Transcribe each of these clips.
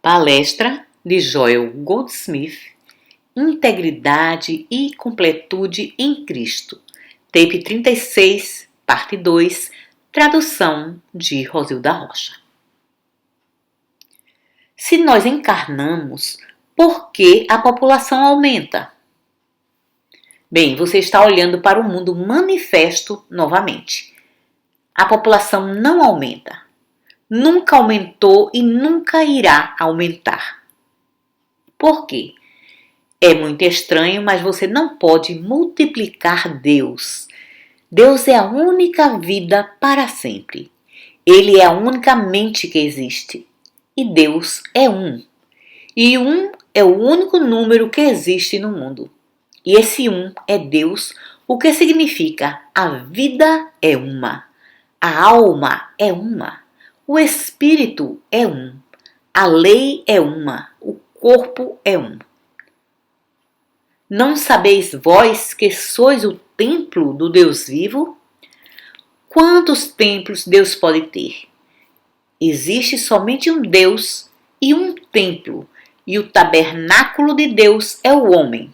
Palestra de Joel Goldsmith, Integridade e Completude em Cristo, tape 36, parte 2, tradução de Rosilda Rocha. Se nós encarnamos, por que a população aumenta? Bem, você está olhando para o mundo manifesto novamente. A população não aumenta. Nunca aumentou e nunca irá aumentar. Por quê? É muito estranho, mas você não pode multiplicar Deus. Deus é a única vida para sempre. Ele é a única mente que existe. E Deus é um. E um é o único número que existe no mundo. E esse um é Deus, o que significa a vida é uma, a alma é uma. O Espírito é um, a lei é uma, o corpo é um. Não sabeis vós que sois o templo do Deus vivo? Quantos templos Deus pode ter? Existe somente um Deus e um templo, e o tabernáculo de Deus é o homem.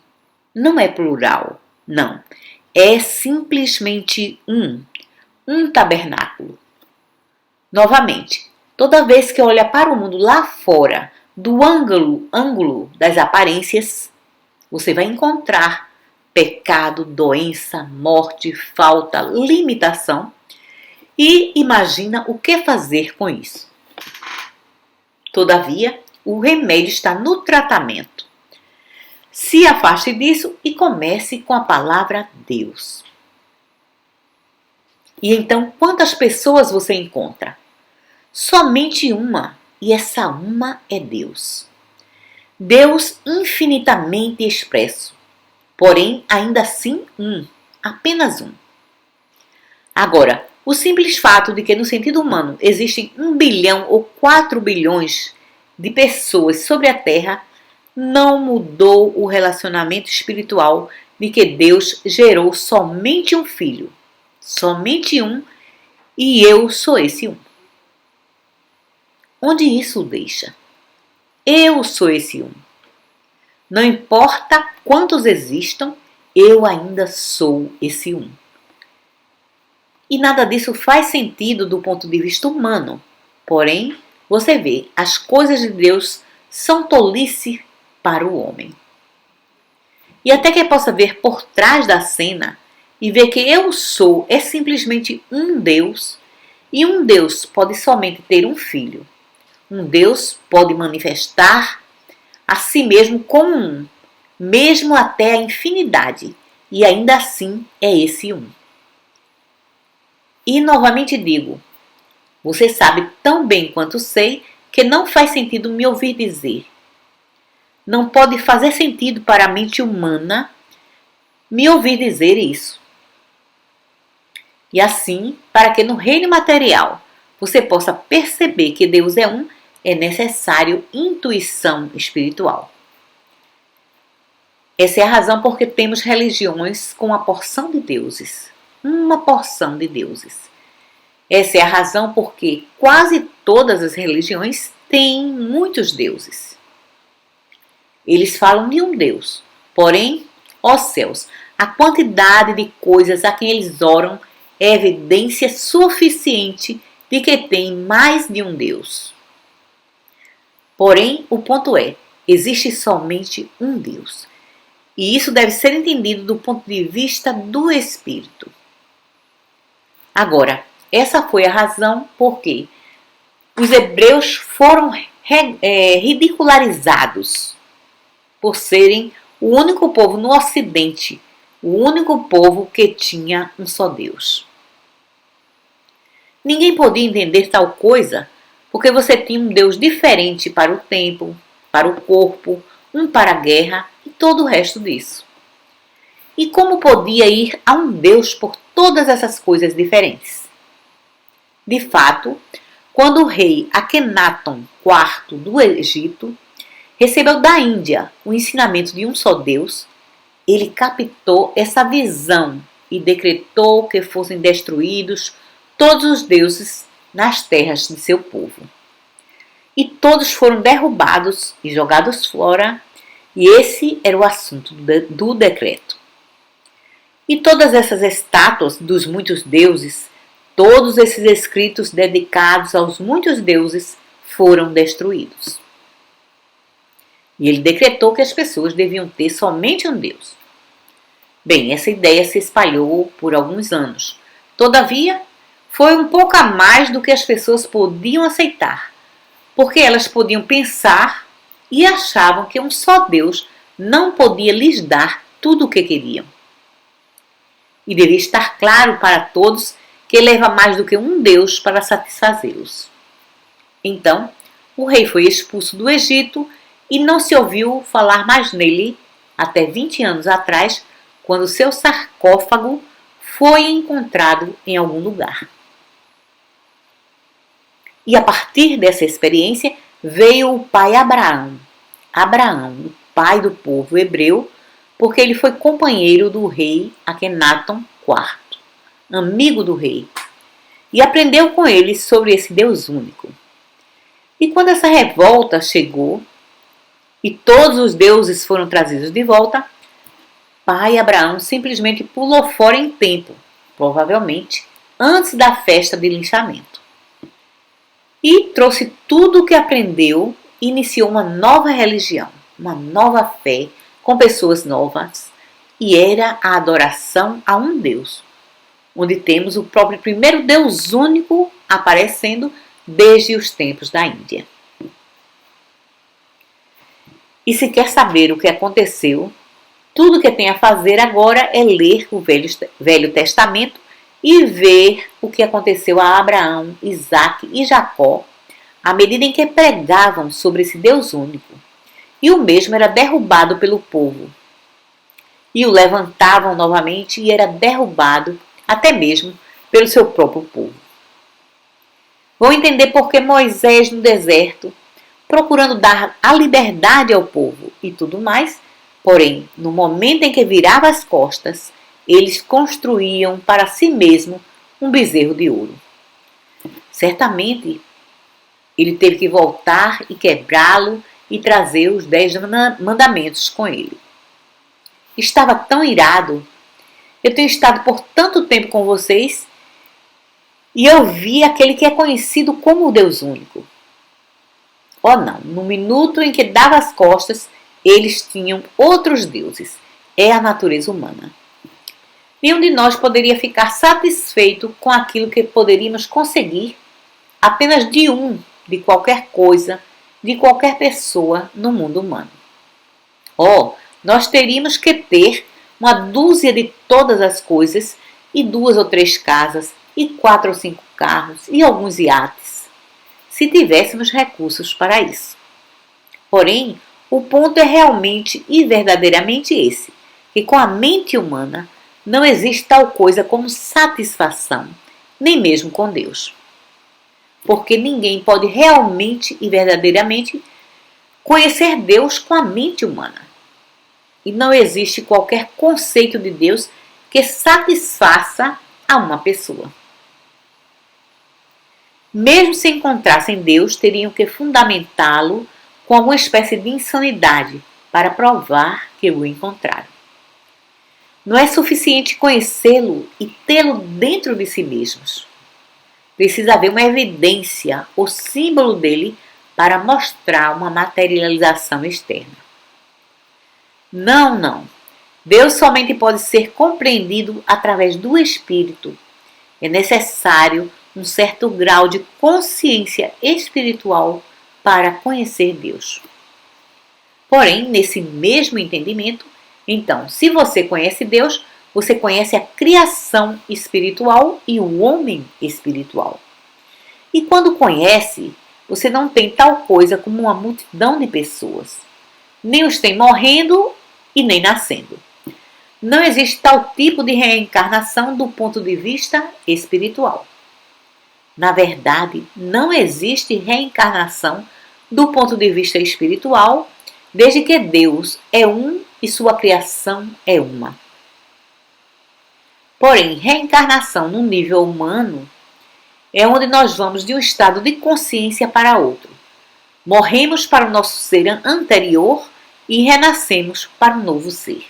Não é plural, não. É simplesmente um tabernáculo. Novamente, toda vez que olha para o mundo lá fora, do ângulo das aparências, você vai encontrar pecado, doença, morte, falta, limitação e imagina o que fazer com isso. Todavia, o remédio está no tratamento. Se afaste disso e comece com a palavra Deus. E então, quantas pessoas você encontra? Somente uma, e essa uma é Deus. Deus infinitamente expresso, porém ainda assim apenas um. Agora, o simples fato de que no sentido humano existem 1 bilhão ou 4 bilhões de pessoas sobre a Terra não mudou o relacionamento espiritual de que Deus gerou somente um filho. Somente um, e eu sou esse um. Onde isso o deixa? Eu sou esse um. Não importa quantos existam, eu ainda sou esse um. E nada disso faz sentido do ponto de vista humano. Porém, você vê, as coisas de Deus são tolice para o homem. E até que possa ver por trás da cena e ver que eu sou é simplesmente um Deus, e um Deus pode somente ter um filho. Um Deus pode manifestar a si mesmo como um, mesmo até a infinidade, e ainda assim é esse um. E novamente digo, você sabe tão bem quanto sei que não faz sentido me ouvir dizer. Não pode fazer sentido para a mente humana me ouvir dizer isso. E assim, para que no reino material você possa perceber que Deus é um, é necessário intuição espiritual. Essa é a razão porque temos religiões com uma porção de deuses. Uma porção de deuses. Essa é a razão porque quase todas as religiões têm muitos deuses. Eles falam de um Deus. Porém, ó céus, a quantidade de coisas a quem eles oram é evidência suficiente de que tem mais de um Deus. Porém, o ponto é, existe somente um Deus. E isso deve ser entendido do ponto de vista do Espírito. Agora, essa foi a razão por que os hebreus foram ridicularizados por serem o único povo no Ocidente, o único povo que tinha um só Deus. Ninguém podia entender tal coisa porque você tinha um Deus diferente para o tempo, para o corpo, um para a guerra e todo o resto disso. E como podia ir a um Deus por todas essas coisas diferentes? De fato, quando o rei Akhenaton IV do Egito recebeu da Índia o ensinamento de um só Deus, ele captou essa visão e decretou que fossem destruídos todos os deuses nas terras de seu povo. e todos foram derrubados e jogados fora, e esse era o assunto do decreto. E todas essas estátuas dos muitos deuses, todos esses escritos dedicados aos muitos deuses foram destruídos. E ele decretou que as pessoas deviam ter somente um Deus. Bem, essa ideia se espalhou por alguns anos. Todavia, foi um pouco a mais do que as pessoas podiam aceitar, porque elas podiam pensar e achavam que um só Deus não podia lhes dar tudo o que queriam. E devia estar claro para todos que leva mais do que um Deus para satisfazê-los. Então, o rei foi expulso do Egito e não se ouviu falar mais nele até 20 anos atrás, quando seu sarcófago foi encontrado em algum lugar. E a partir dessa experiência veio o pai Abraão. Abraão, o pai do povo hebreu, porque ele foi companheiro do rei Akenaton IV, amigo do rei, e aprendeu com ele sobre esse Deus único. E quando essa revolta chegou e todos os deuses foram trazidos de volta, pai Abraão simplesmente pulou fora em tempo, provavelmente antes da festa de linchamento. E trouxe tudo o que aprendeu e iniciou uma nova religião, uma nova fé, com pessoas novas, e era a adoração a um Deus, onde temos o próprio primeiro Deus único aparecendo desde os tempos da Índia. E se quer saber o que aconteceu, tudo que tem a fazer agora é ler o Velho Testamento e ver o que aconteceu a Abraão, Isaque e Jacó, à medida em que pregavam sobre esse Deus único. E o mesmo era derrubado pelo povo. E o levantavam novamente e era derrubado até mesmo pelo seu próprio povo. Vão entender por que Moisés no deserto, procurando dar a liberdade ao povo e tudo mais, porém, no momento em que virava as costas, eles construíam para si mesmo um bezerro de ouro. Certamente, ele teve que voltar e quebrá-lo e trazer os 10 mandamentos com ele. Estava tão irado. Eu tenho estado por tanto tempo com vocês e eu vi aquele que é conhecido como o Deus único. Oh não, no minuto em que dava as costas, eles tinham outros deuses. É a natureza humana. Nenhum de nós poderia ficar satisfeito com aquilo que poderíamos conseguir apenas de qualquer coisa, de qualquer pessoa no mundo humano. Oh, nós teríamos que ter uma dúzia de todas as coisas e 2 ou 3 casas e 4 ou 5 carros e alguns iates, se tivéssemos recursos para isso. Porém, o ponto é realmente e verdadeiramente esse, que com a mente humana não existe tal coisa como satisfação, nem mesmo com Deus. Porque ninguém pode realmente e verdadeiramente conhecer Deus com a mente humana. E não existe qualquer conceito de Deus que satisfaça a uma pessoa. Mesmo se encontrassem Deus, teriam que fundamentá-lo com alguma espécie de insanidade para provar que o encontraram. Não é suficiente conhecê-lo e tê-lo dentro de si mesmos. Precisa haver uma evidência, o símbolo dele, para mostrar uma materialização externa. Não. Deus somente pode ser compreendido através do Espírito. É necessário um certo grau de consciência espiritual para conhecer Deus. Porém, nesse mesmo entendimento, então, se você conhece Deus, você conhece a criação espiritual e o homem espiritual. E quando conhece, você não tem tal coisa como uma multidão de pessoas. Nem os tem morrendo e nem nascendo. Não existe tal tipo de reencarnação do ponto de vista espiritual. Na verdade, não existe reencarnação do ponto de vista espiritual, desde que Deus é um e sua criação é uma. Porém, reencarnação no nível humano é onde nós vamos de um estado de consciência para outro. Morremos para o nosso ser anterior e renascemos para um novo ser.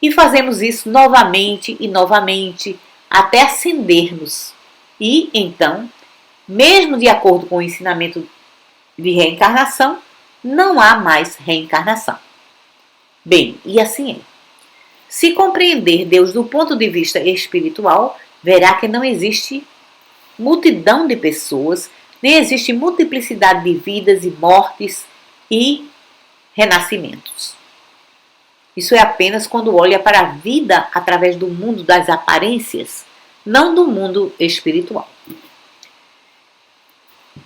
E fazemos isso novamente e novamente até ascendermos. E então, mesmo de acordo com o ensinamento de reencarnação, não há mais reencarnação. Bem, e assim é. Se compreender Deus do ponto de vista espiritual, verá que não existe multidão de pessoas, nem existe multiplicidade de vidas e mortes e renascimentos. Isso é apenas quando olha para a vida através do mundo das aparências, não do mundo espiritual.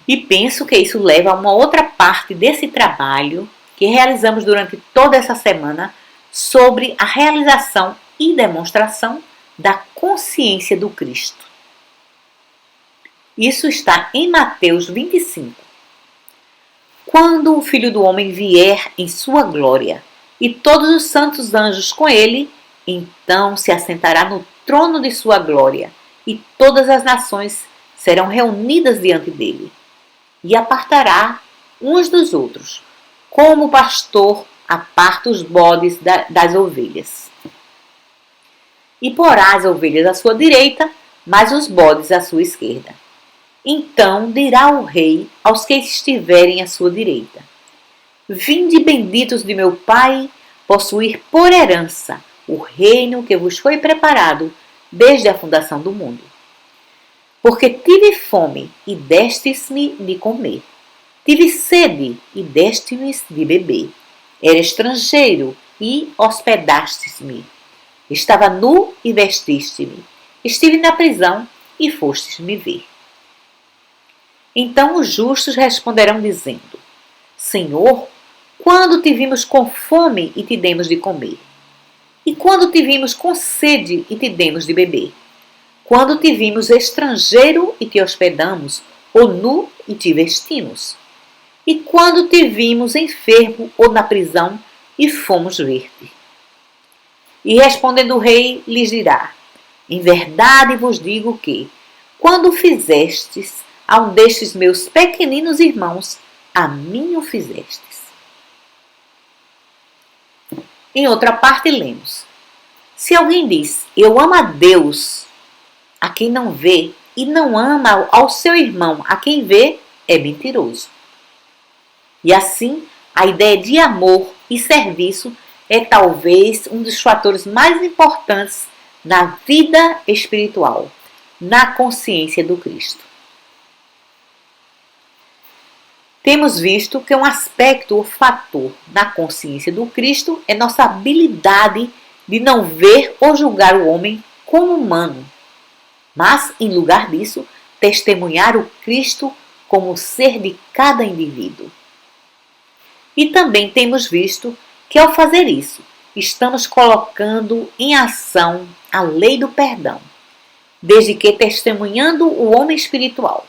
E penso que isso leva a uma outra parte desse trabalho que realizamos durante toda essa semana sobre a realização e demonstração da consciência do Cristo. Isso está em Mateus 25. Quando o Filho do Homem vier em sua glória, e todos os santos anjos com ele, então se assentará no trono de sua glória, e todas as nações serão reunidas diante dele, e apartará uns dos outros, como o pastor aparta os bodes das ovelhas. E porá as ovelhas à sua direita, mas os bodes à sua esquerda. Então dirá o rei aos que estiverem à sua direita: Vinde benditos de meu Pai, possuir por herança o reino que vos foi preparado desde a fundação do mundo. Porque tive fome e destes-me de comer, tive sede e deste-me de beber, era estrangeiro e hospedastes-me, estava nu e vestiste-me, estive na prisão e fostes me ver. Então os justos responderão dizendo: Senhor, quando te vimos com fome e te demos de comer? E quando te vimos com sede e te demos de beber? Quando te vimos estrangeiro e te hospedamos, ou nu e te vestimos? E quando te vimos enfermo ou na prisão e fomos ver-te? E respondendo o rei, lhes dirá: Em verdade vos digo que, quando fizestes a um destes meus pequeninos irmãos, a mim o fizestes. Em outra parte lemos: Se alguém diz, eu amo a Deus, a quem não vê, e não ama ao seu irmão, a quem vê, é mentiroso. E assim, a ideia de amor e serviço é talvez um dos fatores mais importantes na vida espiritual, na consciência do Cristo. Temos visto que um aspecto ou fator na consciência do Cristo é nossa habilidade de não ver ou julgar o homem como humano, mas, em lugar disso, testemunhar o Cristo como o ser de cada indivíduo. E também temos visto que, ao fazer isso, estamos colocando em ação a lei do perdão, desde que testemunhando o homem espiritual.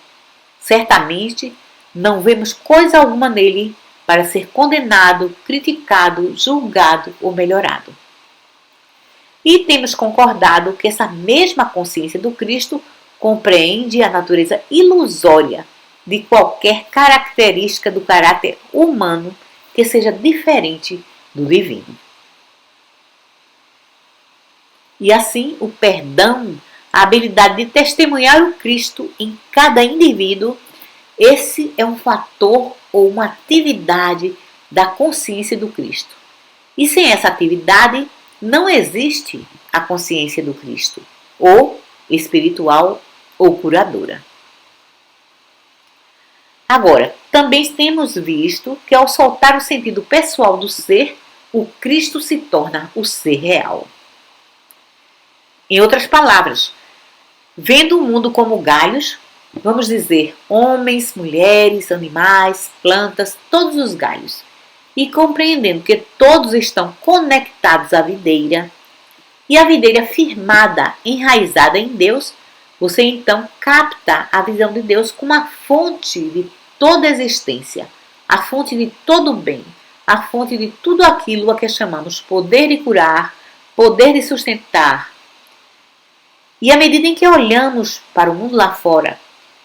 Certamente, não vemos coisa alguma nele para ser condenado, criticado, julgado ou melhorado. E temos concordado que essa mesma consciência do Cristo compreende a natureza ilusória de qualquer característica do caráter humano que seja diferente do divino. E assim, o perdão, a habilidade de testemunhar o Cristo em cada indivíduo, esse é um fator ou uma atividade da consciência do Cristo. E sem essa atividade, não existe a consciência do Cristo, ou espiritual ou curadora. Agora, também temos visto que ao soltar o sentido pessoal do ser, o Cristo se torna o ser real. Em outras palavras, vendo o mundo como galhos, vamos dizer homens, mulheres, animais, plantas, todos os galhos, e compreendendo que todos estão conectados à videira, e a videira firmada, enraizada em Deus, você então capta a visão de Deus como a fonte de toda a existência, a fonte de todo o bem, a fonte de tudo aquilo a que chamamos poder de curar, poder de sustentar. E à medida em que olhamos para o mundo lá fora,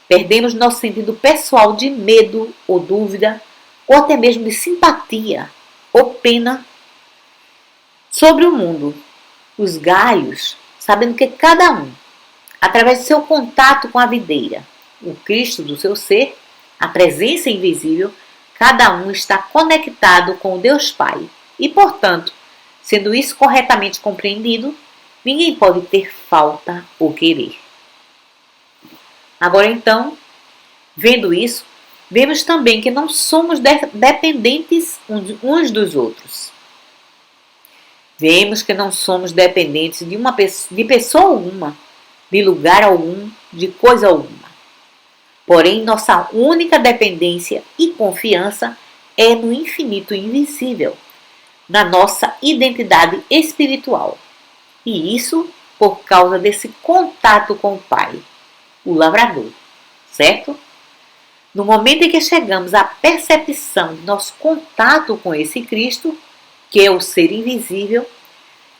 Perdemos nosso sentido pessoal de medo ou dúvida, ou até mesmo de simpatia ou pena sobre o mundo. Os galhos, sabendo que cada um, através do seu contato com a videira, o Cristo do seu ser, a presença invisível, cada um está conectado com o Deus Pai. E, portanto, sendo isso corretamente compreendido, ninguém pode ter falta ou querer. Agora então, vendo isso, vemos também que não somos dependentes uns dos outros. Vemos que não somos dependentes de pessoa alguma, de lugar algum, de coisa alguma. Porém, nossa única dependência e confiança é no infinito invisível, na nossa identidade espiritual. E isso por causa desse contato com o Pai, o lavrador, certo? No momento em que chegamos à percepção de nosso contato com esse Cristo, que é o ser invisível,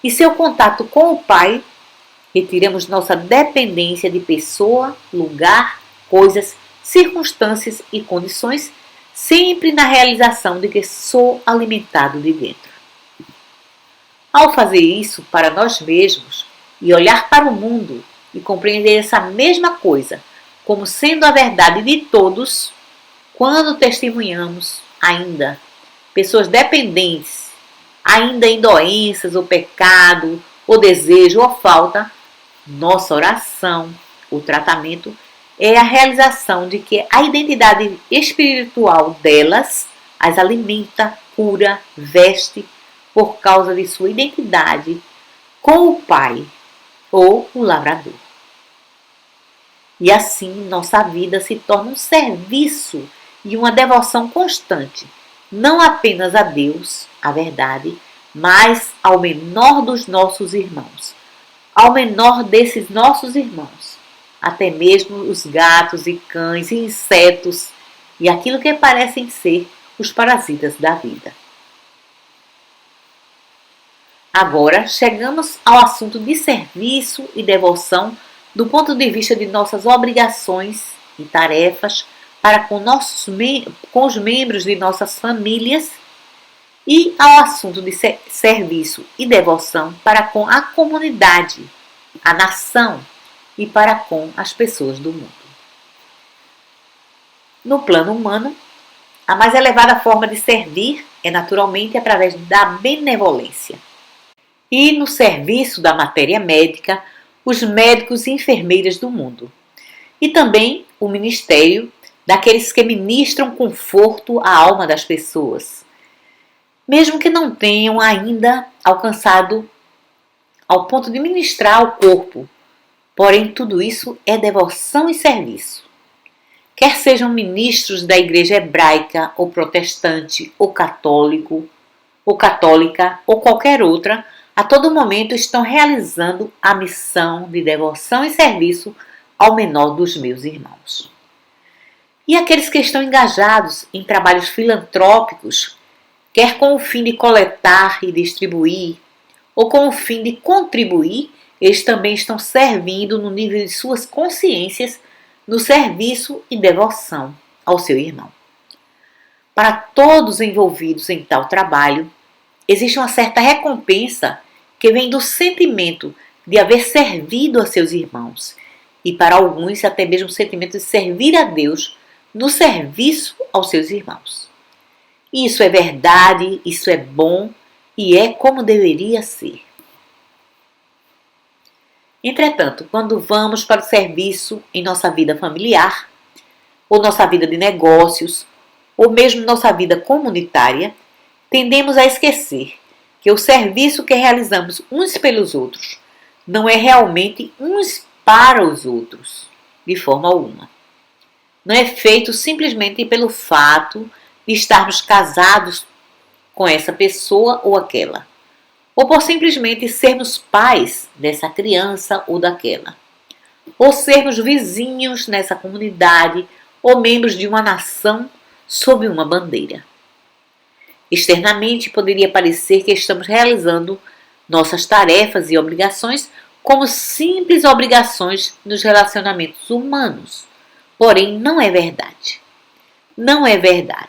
e seu contato com o Pai, retiramos nossa dependência de pessoa, lugar, coisas, circunstâncias e condições, sempre na realização de que sou alimentado de dentro. Ao fazer isso para nós mesmos e olhar para o mundo e compreender essa mesma coisa como sendo a verdade de todos, quando testemunhamos ainda pessoas dependentes, ainda em doenças ou pecado, ou desejo ou falta, nossa oração, o tratamento, é a realização de que a identidade espiritual delas as alimenta, cura, veste, por causa de sua identidade com o Pai ou o lavrador. E assim nossa vida se torna um serviço e uma devoção constante, não apenas a Deus, a verdade, mas ao menor dos nossos irmãos, ao menor desses nossos irmãos, até mesmo os gatos e cães e insetos e aquilo que parecem ser os parasitas da vida. Agora chegamos ao assunto de serviço e devoção do ponto de vista de nossas obrigações e tarefas para com os membros de nossas famílias e ao assunto de serviço e devoção para com a comunidade, a nação e para com as pessoas do mundo. No plano humano, a mais elevada forma de servir é naturalmente através da benevolência. E no serviço da matéria médica, os médicos e enfermeiras do mundo. E também o ministério daqueles que ministram conforto à alma das pessoas, mesmo que não tenham ainda alcançado ao ponto de ministrar ao corpo. Porém, tudo isso é devoção e serviço. Quer sejam ministros da igreja hebraica, ou protestante, ou católico, ou católica, ou qualquer outra, a todo momento estão realizando a missão de devoção e serviço ao menor dos meus irmãos. E aqueles que estão engajados em trabalhos filantrópicos, quer com o fim de coletar e distribuir, ou com o fim de contribuir, eles também estão servindo no nível de suas consciências no serviço e devoção ao seu irmão. Para todos envolvidos em tal trabalho, existe uma certa recompensa que vem do sentimento de haver servido a seus irmãos e para alguns até mesmo o sentimento de servir a Deus no serviço aos seus irmãos. Isso é verdade, isso é bom e é como deveria ser. Entretanto, quando vamos para o serviço em nossa vida familiar, ou nossa vida de negócios, ou mesmo nossa vida comunitária, tendemos a esquecer que o serviço que realizamos uns pelos outros não é realmente uns para os outros, de forma alguma. Não é feito simplesmente pelo fato de estarmos casados com essa pessoa ou aquela, ou por simplesmente sermos pais dessa criança ou daquela, ou sermos vizinhos nessa comunidade ou membros de uma nação sob uma bandeira. Externamente poderia parecer que estamos realizando nossas tarefas e obrigações como simples obrigações nos relacionamentos humanos, Porém, não é verdade. Não é verdade.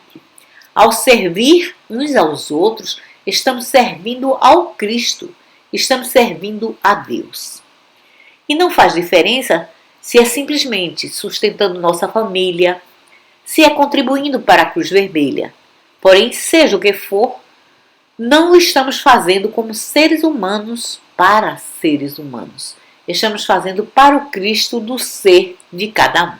Ao servir uns aos outros, estamos servindo ao Cristo, estamos servindo a Deus. E não faz diferença se é simplesmente sustentando nossa família, se é contribuindo para a Cruz Vermelha. Porém, seja o que for, não o estamos fazendo como seres humanos para seres humanos. Estamos fazendo para o Cristo do ser de cada um.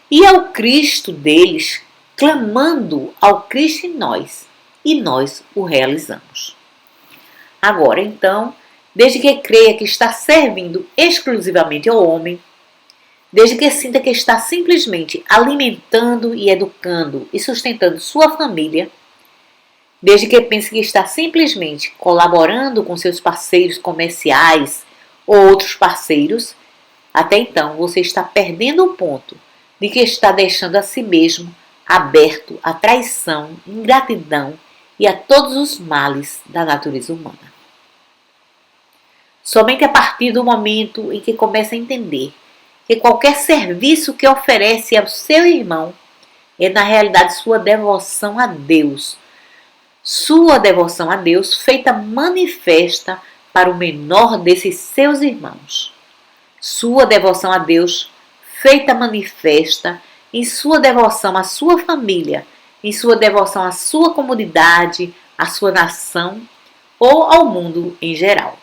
E ao Cristo deles, clamando ao Cristo em nós, e nós o realizamos. Agora, então, desde que creia que está servindo exclusivamente ao homem, desde que sinta que está simplesmente alimentando e educando e sustentando sua família, desde que pense que está simplesmente colaborando com seus parceiros comerciais ou outros parceiros, até então você está perdendo o ponto de que está deixando a si mesmo aberto à traição, ingratidão e a todos os males da natureza humana. Somente a partir do momento em que começa a entender que qualquer serviço que oferece ao seu irmão é na realidade sua devoção a Deus. Sua devoção a Deus feita manifesta para o menor desses seus irmãos. Sua devoção a Deus feita manifesta em sua devoção à sua família, em sua devoção à sua comunidade, à sua nação ou ao mundo em geral.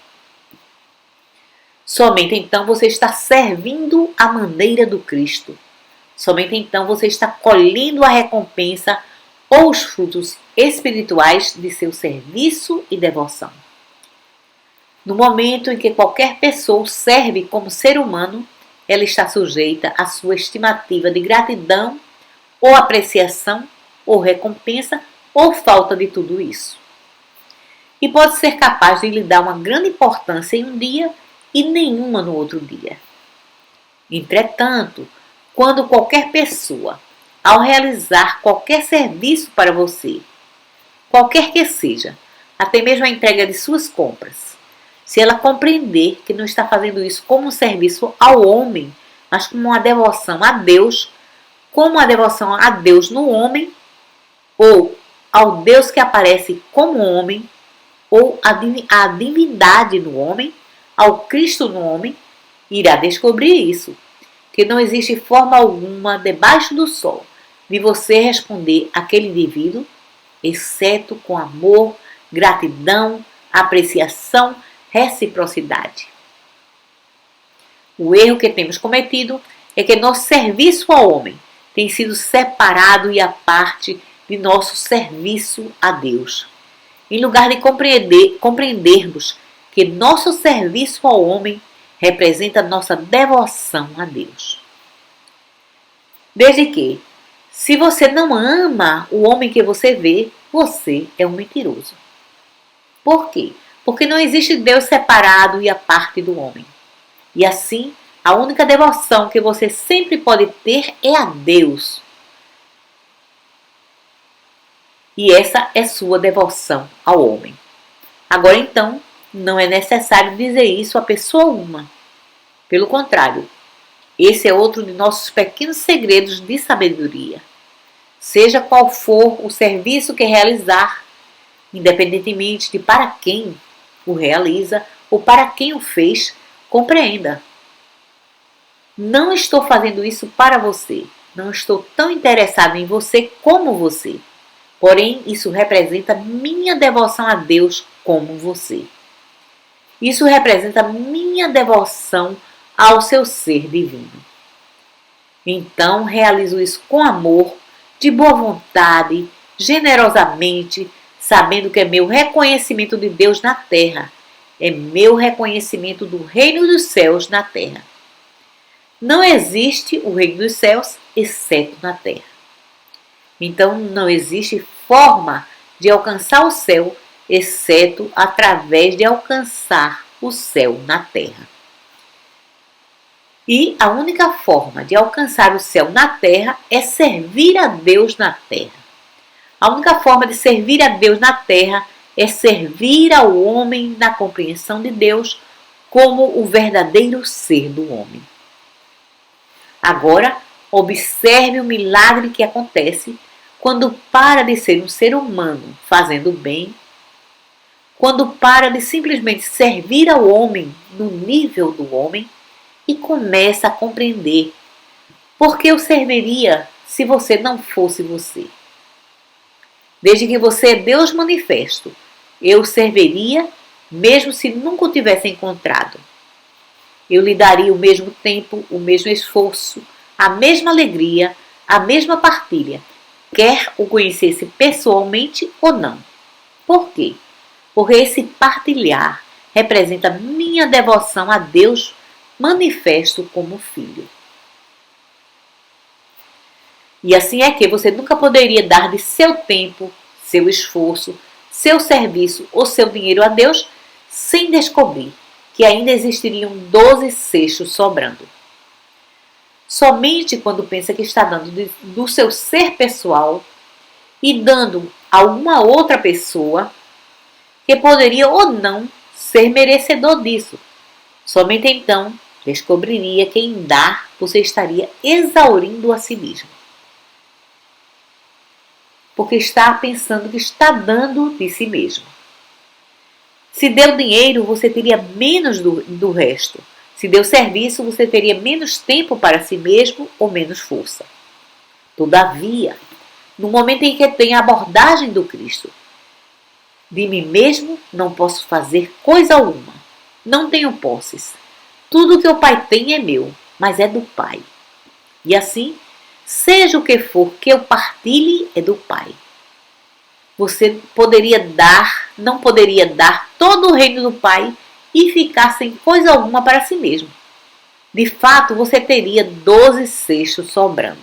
Somente então você está servindo à maneira do Cristo. Somente então você está colhendo a recompensa ou os frutos espirituais de seu serviço e devoção. No momento em que qualquer pessoa serve como ser humano, ela está sujeita à sua estimativa de gratidão, ou apreciação, ou recompensa, ou falta de tudo isso. E pode ser capaz de lhe dar uma grande importância em um dia e nenhuma no outro dia. Entretanto, quando qualquer pessoa, ao realizar qualquer serviço para você, qualquer que seja, até mesmo a entrega de suas compras, se ela compreender que não está fazendo isso como um serviço ao homem, mas como uma devoção a Deus, como a devoção a Deus no homem, ou ao Deus que aparece como homem, ou a divindade no homem, ao Cristo no homem, irá descobrir isso, que não existe forma alguma debaixo do sol de você responder àquele indivíduo, exceto com amor, gratidão, apreciação, reciprocidade. O erro que temos cometido é que nosso serviço ao homem tem sido separado e à parte de nosso serviço a Deus. Em lugar de compreendermos que nosso serviço ao homem representa nossa devoção a Deus. Desde que, se você não ama o homem que você vê, você é um mentiroso. Por quê? Porque não existe Deus separado e à parte do homem. E assim, a única devoção que você sempre pode ter é a Deus. E essa é sua devoção ao homem. Agora então, não é necessário dizer isso a pessoa alguma. Pelo contrário, esse é outro de nossos pequenos segredos de sabedoria. Seja qual for o serviço que realizar, independentemente de para quem o realiza ou para quem o fez, compreenda. Não estou fazendo isso para você. Não estou tão interessado em você como você. Porém, isso representa minha devoção a Deus como você. Isso representa minha devoção ao seu ser divino. Então, realizo isso com amor, de boa vontade, generosamente, sabendo que é meu reconhecimento de Deus na terra, é meu reconhecimento do reino dos céus na terra. Não existe o reino dos céus exceto na terra. Então, não existe forma de alcançar o céu exceto através de alcançar o céu na terra. E a única forma de alcançar o céu na terra é servir a Deus na terra. A única forma de servir a Deus na terra é servir ao homem na compreensão de Deus como o verdadeiro ser do homem. Agora, Observe o milagre que acontece quando para de ser um ser humano fazendo o bem, quando para de simplesmente servir ao homem no nível do homem e começa a compreender por que eu serviria se você não fosse você. Desde que você é Deus manifesto, eu serviria mesmo se nunca o tivesse encontrado. Eu lhe daria o mesmo tempo, o mesmo esforço, a mesma alegria, a mesma partilha, quer o conhecesse pessoalmente ou não. Por quê? Porque esse partilhar representa minha devoção a Deus manifesto como filho. E assim é que você nunca poderia dar de seu tempo, seu esforço, seu serviço ou seu dinheiro a Deus sem descobrir que ainda existiriam 12 cestos sobrando. Somente quando pensa que está dando do seu ser pessoal e dando a uma outra pessoa que poderia ou não ser merecedor disso. Somente então descobriria que em dar você estaria exaurindo a si mesmo. Porque está pensando que está dando de si mesmo. Se deu dinheiro, você teria menos do resto. Se deu serviço, você teria menos tempo para si mesmo ou menos força. Todavia, no momento em que tem a abordagem do Cristo, de mim mesmo não posso fazer coisa alguma. Não tenho posses. Tudo que o Pai tem é meu, mas é do Pai. E assim, seja o que for que eu partilhe, é do Pai. Você não poderia dar todo o reino do Pai e ficar sem coisa alguma para si mesmo. De fato, você teria 12 cestos sobrando.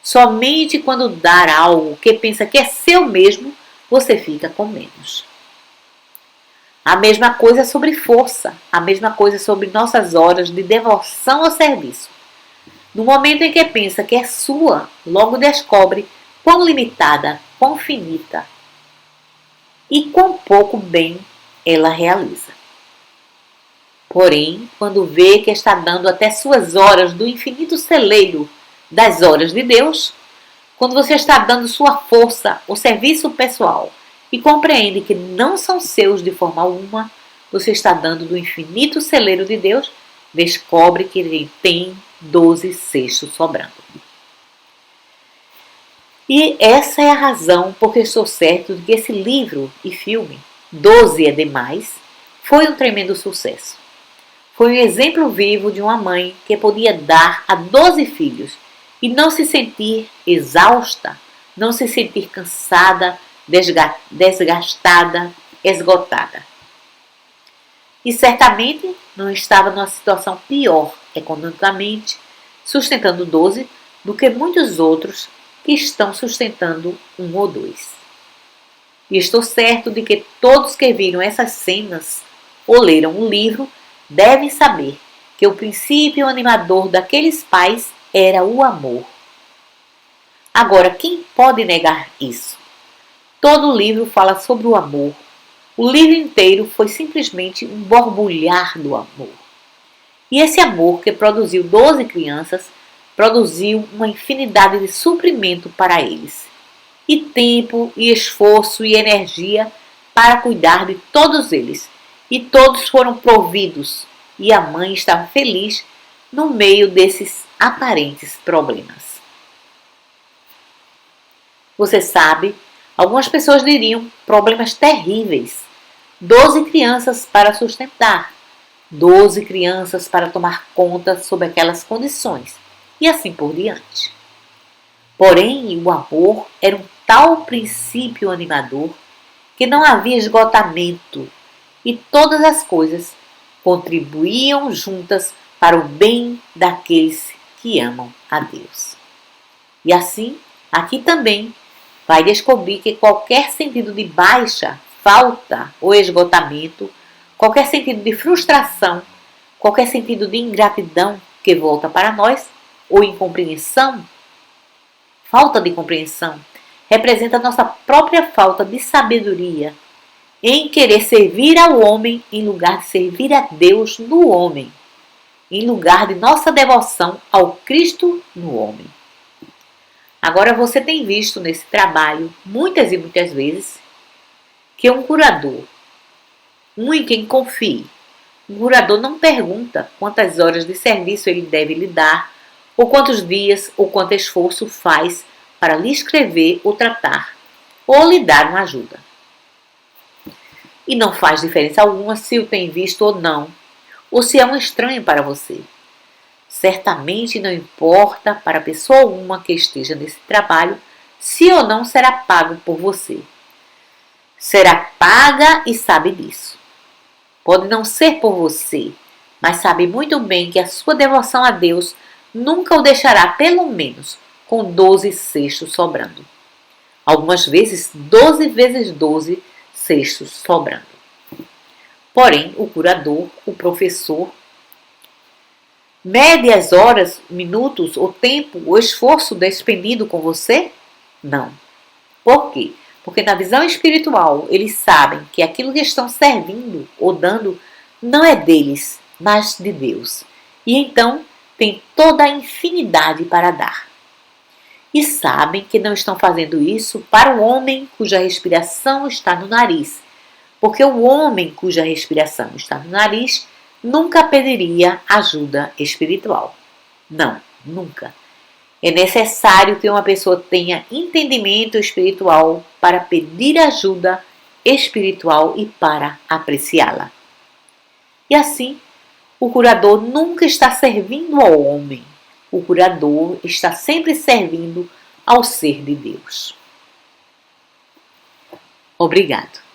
Somente quando dar algo que pensa que é seu mesmo, você fica com menos. A mesma coisa sobre força, a mesma coisa sobre nossas horas de devoção ao serviço. No momento em que pensa que é sua, logo descobre quão limitada, quão finita e quão pouco bem ela realiza. Porém, quando vê que está dando até suas horas do infinito celeiro das horas de Deus, quando você está dando sua força ou serviço pessoal e compreende que não são seus de forma alguma, você está dando do infinito celeiro de Deus, descobre que ele tem 12 cestos sobrando. E essa é a razão porque estou certo de que esse livro e filme, 12 é demais, foi um tremendo sucesso. Foi um exemplo vivo de uma mãe que podia dar a 12 filhos e não se sentir exausta, não se sentir cansada, desgastada, esgotada. E certamente não estava numa situação pior economicamente, sustentando 12, do que muitos outros que estão sustentando 1 ou 2. E estou certo de que todos que viram essas cenas ou leram o livro devem saber que o princípio animador daqueles pais era o amor. Agora, quem pode negar isso? Todo o livro fala sobre o amor. O livro inteiro foi simplesmente um borbulhar do amor. E esse amor que produziu 12 crianças, produziu uma infinidade de suprimento para eles. E tempo, e esforço, e energia para cuidar de todos eles. E todos foram providos. E a mãe estava feliz no meio desses aparentes problemas. Você sabe, algumas pessoas diriam problemas terríveis. 12 crianças para sustentar. 12 crianças para tomar conta sob aquelas condições. E assim por diante. Porém, o amor era um tal princípio animador que não havia esgotamento e todas as coisas contribuíam juntas para o bem daqueles que amam a Deus. E assim, aqui também vai descobrir que qualquer sentido de baixa, falta ou esgotamento, qualquer sentido de frustração, qualquer sentido de ingratidão que volta para nós, ou incompreensão, falta de compreensão, representa a nossa própria falta de sabedoria em querer servir ao homem em lugar de servir a Deus no homem. em lugar de nossa devoção ao Cristo no homem. Agora você tem visto nesse trabalho, muitas e muitas vezes, que um curador, um em quem confie, um curador não pergunta quantas horas de serviço ele deve lhe dar, ou quantos dias ou quanto esforço faz para lhe escrever ou tratar, ou lhe dar uma ajuda. E não faz diferença alguma se o tem visto ou não, ou se é um estranho para você. Certamente não importa para pessoa alguma que esteja nesse trabalho se ou não será pago por você. Será paga e sabe disso. Pode não ser por você, mas sabe muito bem que a sua devoção a Deus nunca o deixará pelo menos com 12 cestos sobrando. Algumas vezes 12 vezes 12 cestos sobrando. Porém, o curador, o professor, mede as horas, minutos, o tempo, o esforço despendido com você? Não. Por quê? Porque na visão espiritual eles sabem que aquilo que estão servindo ou dando não é deles, mas de Deus. E então tem toda a infinidade para dar. E sabem que não estão fazendo isso para o homem cuja respiração está no nariz, porque o homem cuja respiração está no nariz nunca pediria ajuda espiritual. Não, nunca. É necessário que uma pessoa tenha entendimento espiritual para pedir ajuda espiritual e para apreciá-la. E assim, o curador nunca está servindo ao homem. O curador está sempre servindo ao ser de Deus. Obrigado.